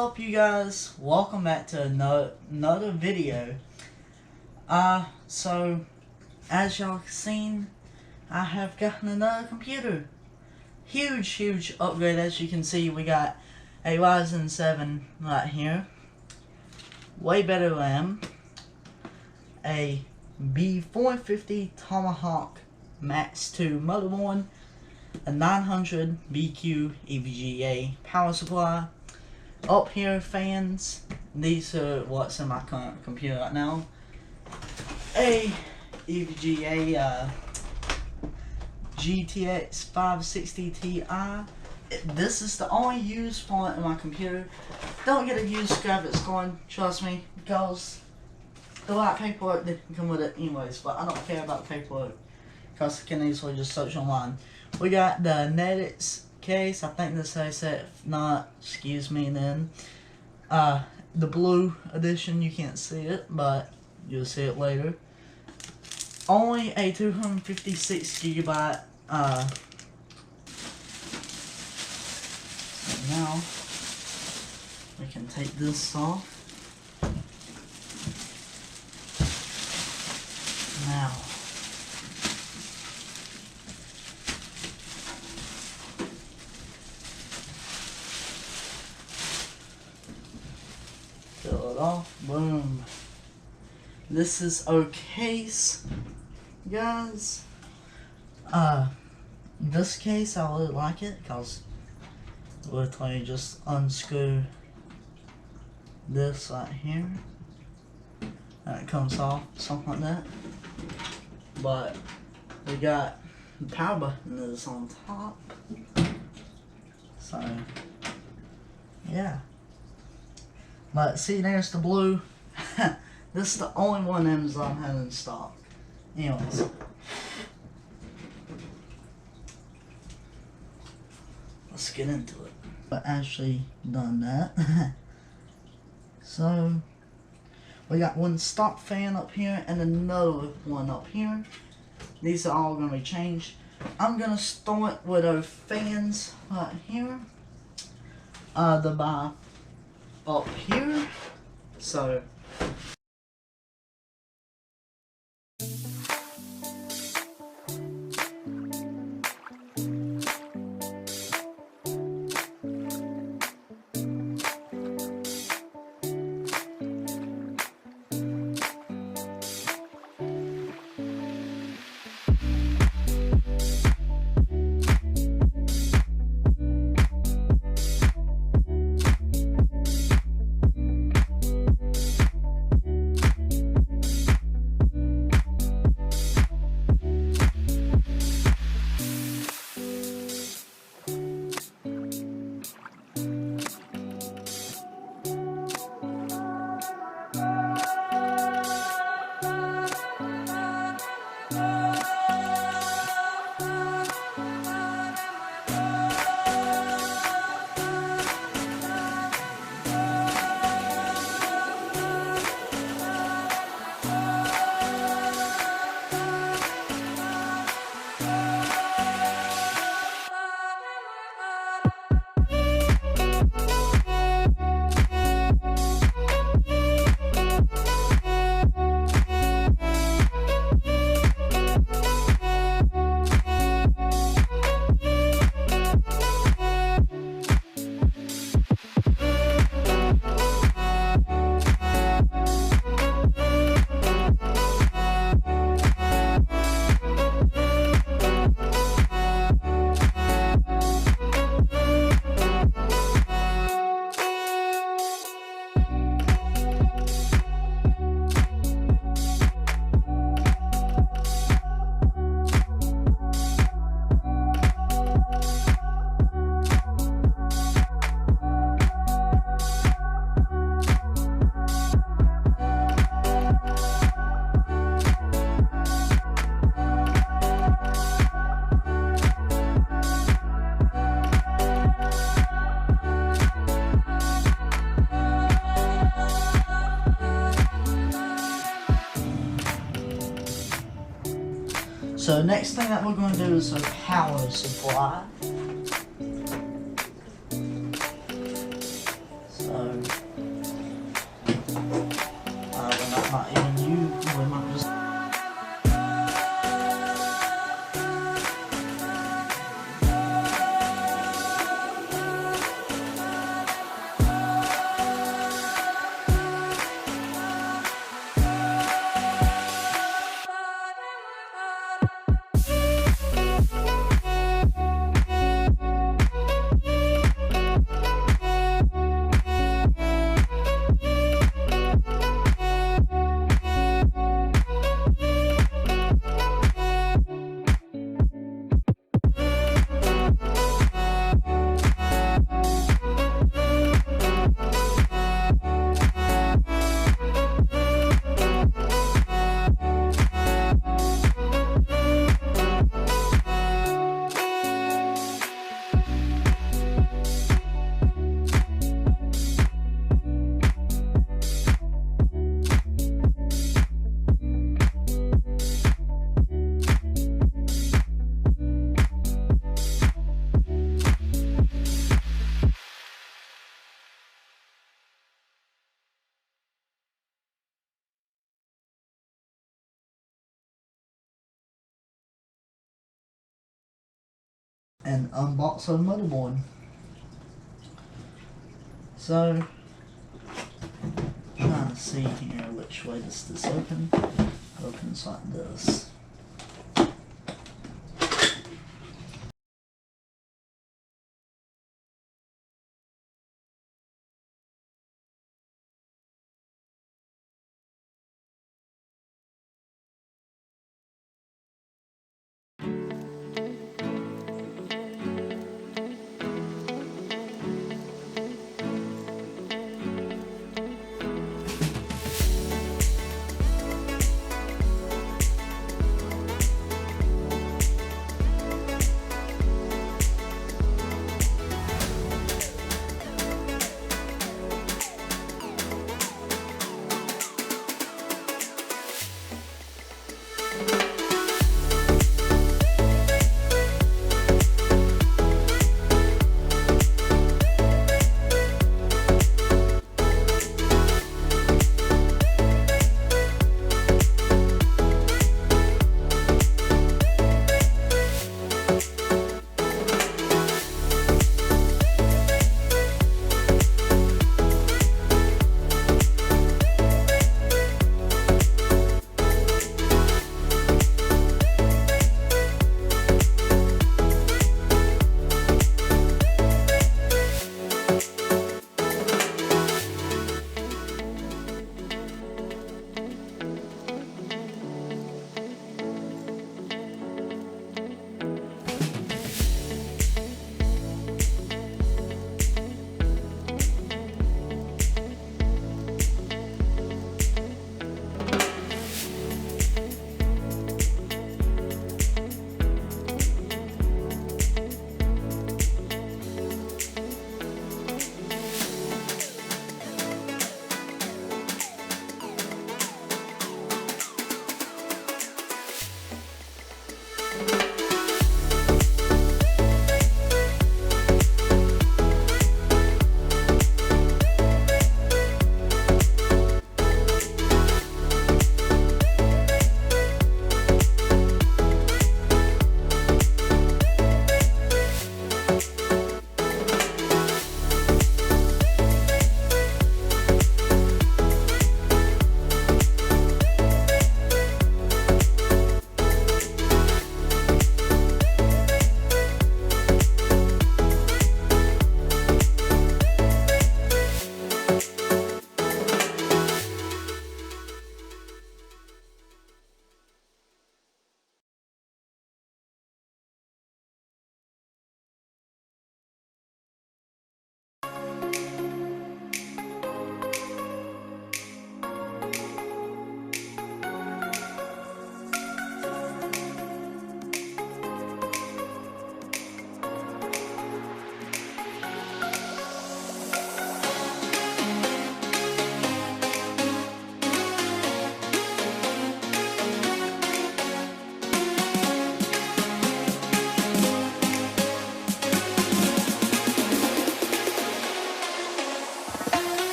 up, you guys? Welcome back to another video. So as y'all seen, I have gotten another computer. Huge upgrade. As you can see, we got a Ryzen 7 right here, way better RAM, a B450 Tomahawk Max 2 motherboard, a 900 BQ EVGA power supply. Up here, fans. These are what's in my current computer right now. A EVGA GTX 560 Ti. This is the only used part in my computer. Don't get a used graphics card, trust me, because the white paperwork that can come with it anyways. But I don't care about the paperwork because I can easily just search online. We got the Netix case. I think this is it. If not, excuse me then. The blue edition, you can't see it, but you'll see it later. Only a 256 gigabyte. So now we can take this off. Now fill it off. Boom. This is our case, guys. This case, I really like it because literally just unscrew this right here and it comes off, something like that. But we got the power button is on top, so yeah. But see, there's the blue. This is the only one Amazon has in stock. Anyways, let's get into it. But actually done that. So we got one stock fan up here and another one up here. These are all gonna be changed. I'm gonna start with our fans right here. The bar up here. So So next thing that we're going to do is a power supply. So we're not even you, we might just and unbox our motherboard. So, trying to see here which way does this open. Opens like this.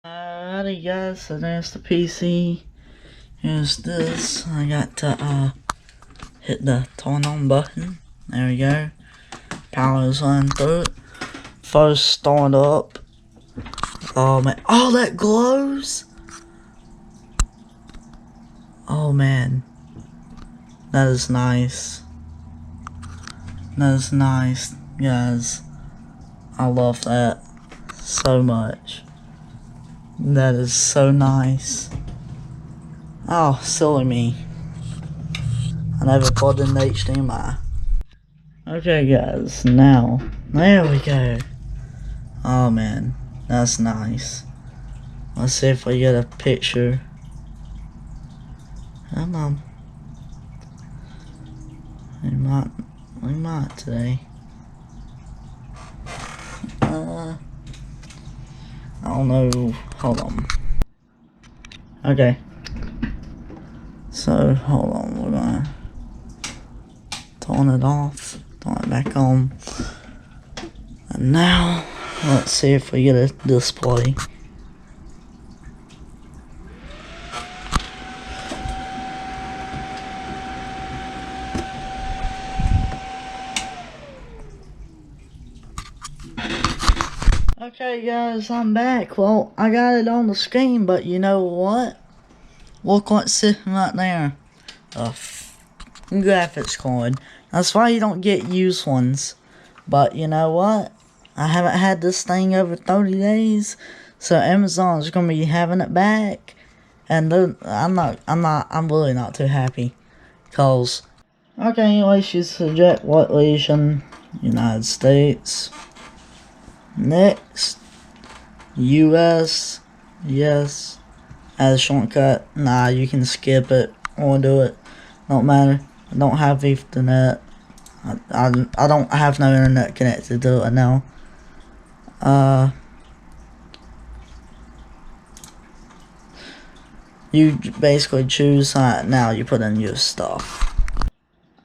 Alrighty guys, so there's the PC. Here's this. I got to hit the turn on button. There we go. Power is on through it. First start up. Oh man. Oh, that glows! Oh man. That is nice. That is nice, guys. I love that so much. That is so nice. Oh, silly me. I never plugged in the HDMI. Okay guys, now, there we go. Oh man, that's nice. Let's see if we get a picture. Come on. We might today. I don't know, hold on. Okay. So, hold on, we're gonna turn it off, turn it back on. And now, let's see if we get a display. Okay guys, I'm back. Well, I got it on the screen, but you know what? Look what's sitting right there. A graphics card. That's why you don't get used ones. But you know what? I haven't had this thing over 30 days. So Amazon's gonna be having it back. And I'm really not too happy. Cause, okay, anyways, you select what region? United States. Next, US, yes. As a shortcut, nah, you can skip it or do it. Don't matter. I don't have Ethernet. I don't have no internet connected to it now. You basically choose now. You put in your stuff.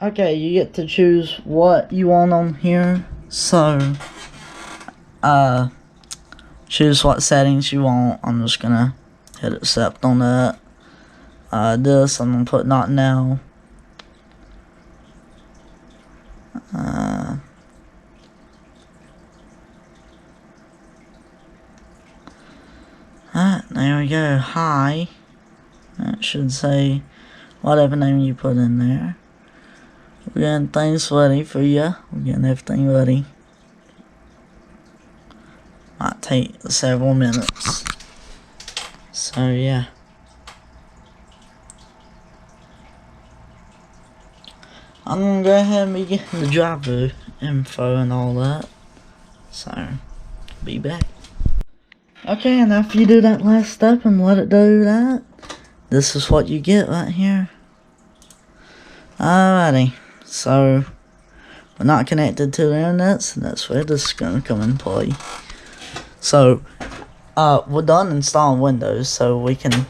Okay, you get to choose what you want on here. So, choose what settings you want. I'm just gonna hit accept on that. This I'm gonna put not now. Alright, there we go. Hi. That should say whatever name you put in there. We're getting things ready for you. We're getting everything ready. Might take several minutes. So yeah. I'm gonna go ahead and be getting the driver info and all that. So, be back. Okay, and after you do that last step and let it do that, this is what you get right here. Alrighty, so we're not connected to the internet, so that's where this is gonna come in play. So, we're done installing Windows, so we can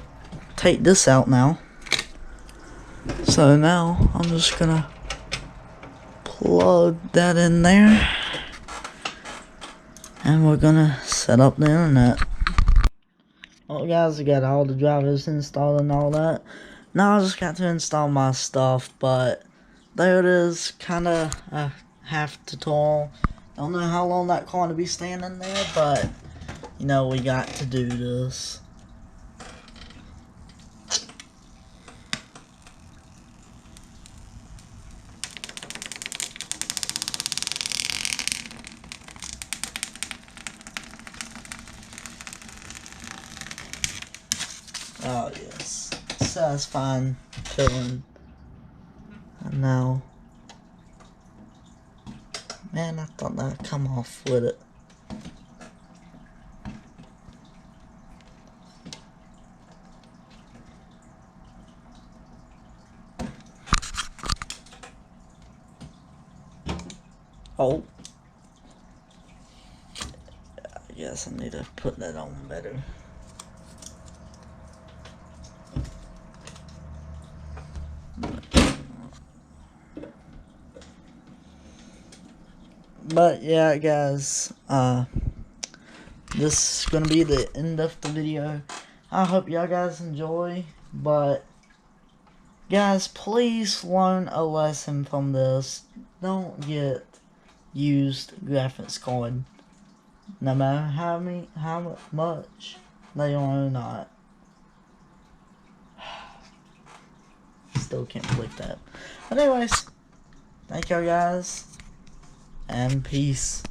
take this out now. So now, I'm just gonna plug that in there. And we're gonna set up the internet. Well guys, I got all the drivers installed and all that. Now I just got to install my stuff, but there it is, kinda a half tutorial. Don't know how long that going to be standing there, but you know, we got to do this. Oh yes, satisfying, chilling. And now, man, I thought that'd come off with it. Oh, I guess I need to put that on better. But yeah, guys, this is gonna be the end of the video. I hope y'all guys enjoy, but guys, please learn a lesson from this. Don't get used graphics card, no matter how much they are or not. Still can't believe that. But anyways, thank y'all guys, and peace.